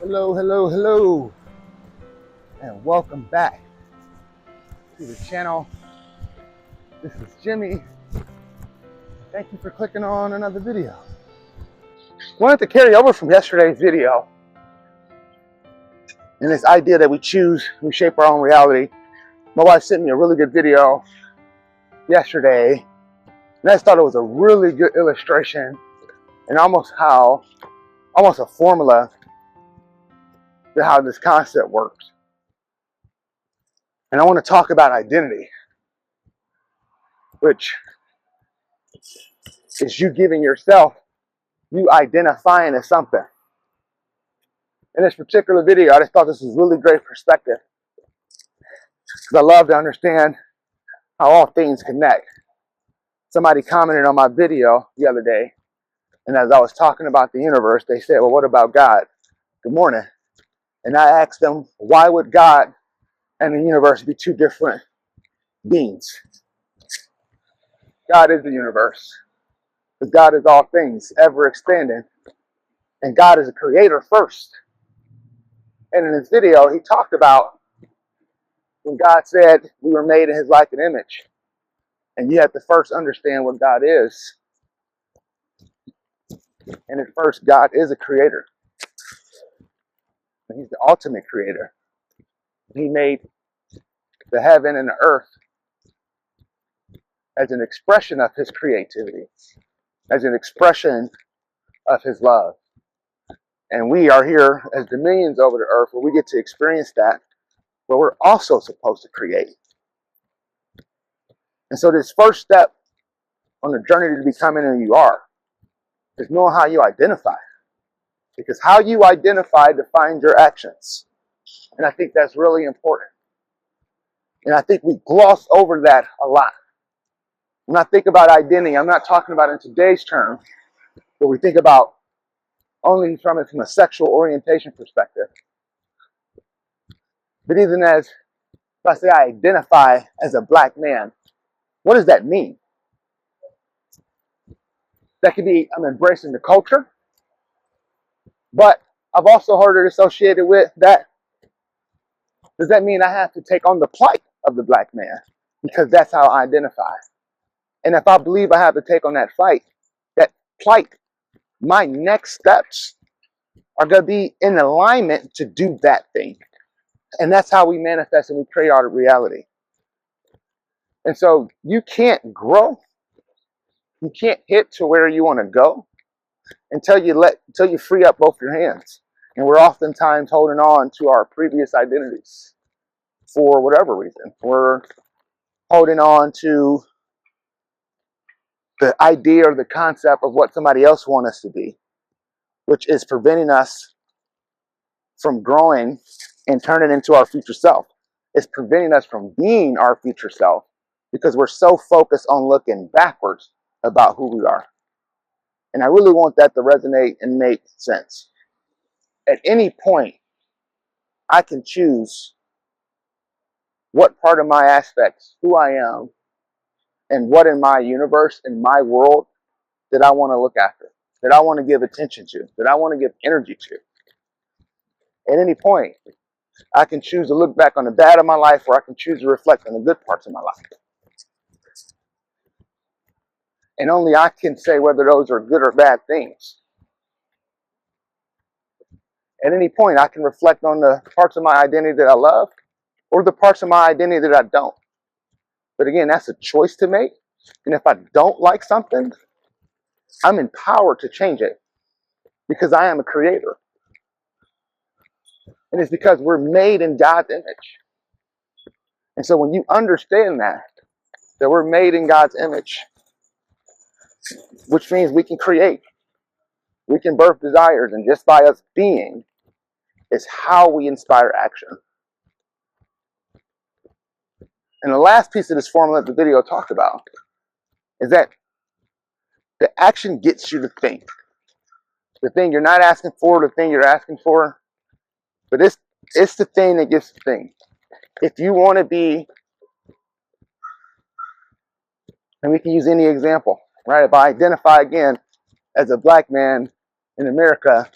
Hello, hello, hello, and welcome back to the channel. This is Jimmy. Thank you for clicking on another video. Wanted to carry over from yesterday's video and this idea that we choose, we shape our own reality. My wife sent me a really good video yesterday, and I thought it was a really good illustration and almost a formula to how this concept works. And I want to talk about identity, which is you giving yourself, you identifying as something. In this particular video, I just thought this was really great perspective because I love to understand how all things connect. Somebody commented on my video the other day, and as I was talking about the universe, they said, well, what about God? Good morning. And I asked them, why would God and the universe be two different beings? God is the universe, because God is all things, ever expanding, and God is a creator first. And in his video, he talked about when God said we were made in his like and image. And you have to first understand what God is. And at first, God is a creator. And he's the ultimate creator. He made the heaven and the earth as an expression of his creativity, as an expression of his love. And we are here as dominions over the earth where we get to experience that, but we're also supposed to create. And so this first step on the journey to becoming who you are is knowing how you identify. Because how you identify defines your actions. And I think that's really important. And I think we gloss over that a lot. When I think about identity, I'm not talking about in today's terms, but we think about only from a sexual orientation perspective. But even as, if I say I identify as a black man, what does that mean? That could be I'm embracing the culture, but I've also heard it associated with that. Does that mean I have to take on the plight of the black man? Because that's how I identify. And if I believe I have to take on that plight, my next steps are going to be in alignment to do that thing. And that's how we manifest and we create our reality. And so you can't grow, you can't hit to where you want to go until you free up both your hands. And we're oftentimes holding on to our previous identities for whatever reason. We're holding on to the idea or the concept of what somebody else wants us to be, which is preventing us from growing and turning into our future self. It's preventing us from being our future self because we're so focused on looking backwards about who we are. And I really want that to resonate and make sense. At any point, I can choose what part of my aspects, who I am, and what in my universe, in my world, that I want to look after, that I want to give attention to, that I want to give energy to. At any point, I can choose to look back on the bad of my life, or I can choose to reflect on the good parts of my life. And only I can say whether those are good or bad things. At any point, I can reflect on the parts of my identity that I love, or the parts of my identity that I don't. But again, that's a choice to make. And if I don't like something, I'm empowered to change it because I am a creator. And it's because we're made in God's image. And so when you understand that we're made in God's image, which means we can create, we can birth desires, and just by us being is how we inspire action. And the last piece of this formula that the video talked about is that the action gets you to think. The thing you're not asking for, the thing you're asking for, but it's the thing that gets the thing. If you want to be, and we can use any example, right? If I identify again as a black man in America,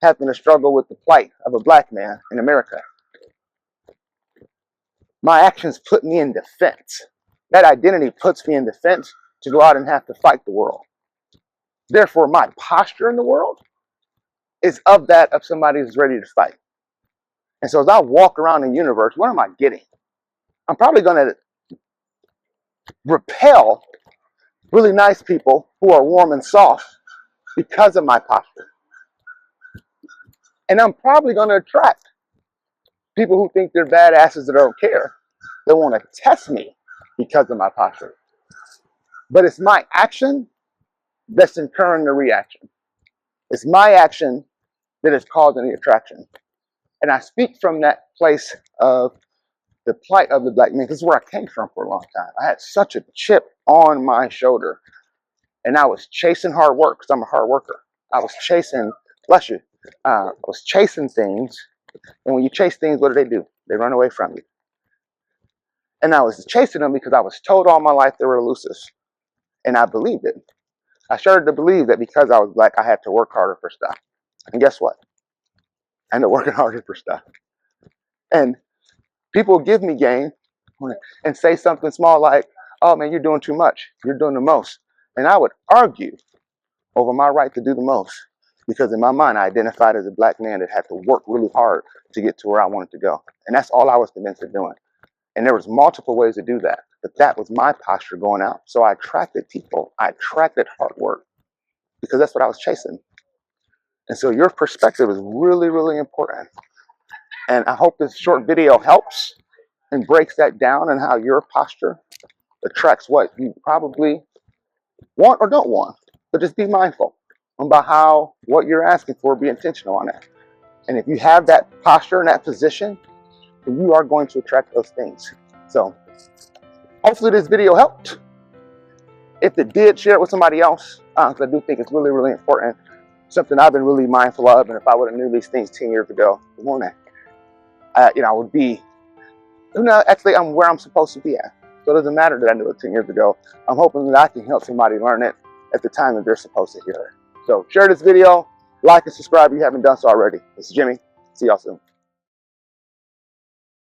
having to struggle with the plight of a black man in America. My actions put me in defense. That identity puts me in defense to go out and have to fight the world. Therefore, my posture in the world is of that of somebody who's ready to fight. And so as I walk around the universe, what am I getting? I'm probably going to repel really nice people who are warm and soft because of my posture. And I'm probably going to attract people who think they're badasses that don't care. They want to test me because of my posture. But it's my action that's incurring the reaction. It's my action that is causing the attraction. And I speak from that place of the plight of the black man. This is where I came from for a long time. I had such a chip on my shoulder. And I was chasing hard work because I'm a hard worker. I was chasing, bless you, I was chasing things. And when you chase things, what do? They run away from you. And I was chasing them because I was told all my life they were elusive. And I believed it. I started to believe that because I was black, I had to work harder for stuff. And guess what? I ended up working harder for stuff. And people give me game and say something small like, oh man, you're doing too much. You're doing the most. And I would argue over my right to do the most because in my mind, I identified as a black man that had to work really hard to get to where I wanted to go. And that's all I was convinced of doing. And there was multiple ways to do that. But that was my posture going out. So I attracted people. I attracted hard work because that's what I was chasing. And so your perspective is really, really important. And I hope this short video helps and breaks that down and how your posture attracts what you probably want or don't want. But just be mindful about how what you're asking for, be intentional on it. And if you have that posture and that position, then you are going to attract those things. So hopefully this video helped. If it did, share it with somebody else because I do think it's really, really important. Something I've been really mindful of. And if I would have knew these things 10 years ago, good morning, I would be, actually I'm where I'm supposed to be at. So it doesn't matter that I knew it 10 years ago. I'm hoping that I can help somebody learn it at the time that they're supposed to hear it. So share this video, like and subscribe if you haven't done so already. This is Jimmy. See y'all soon.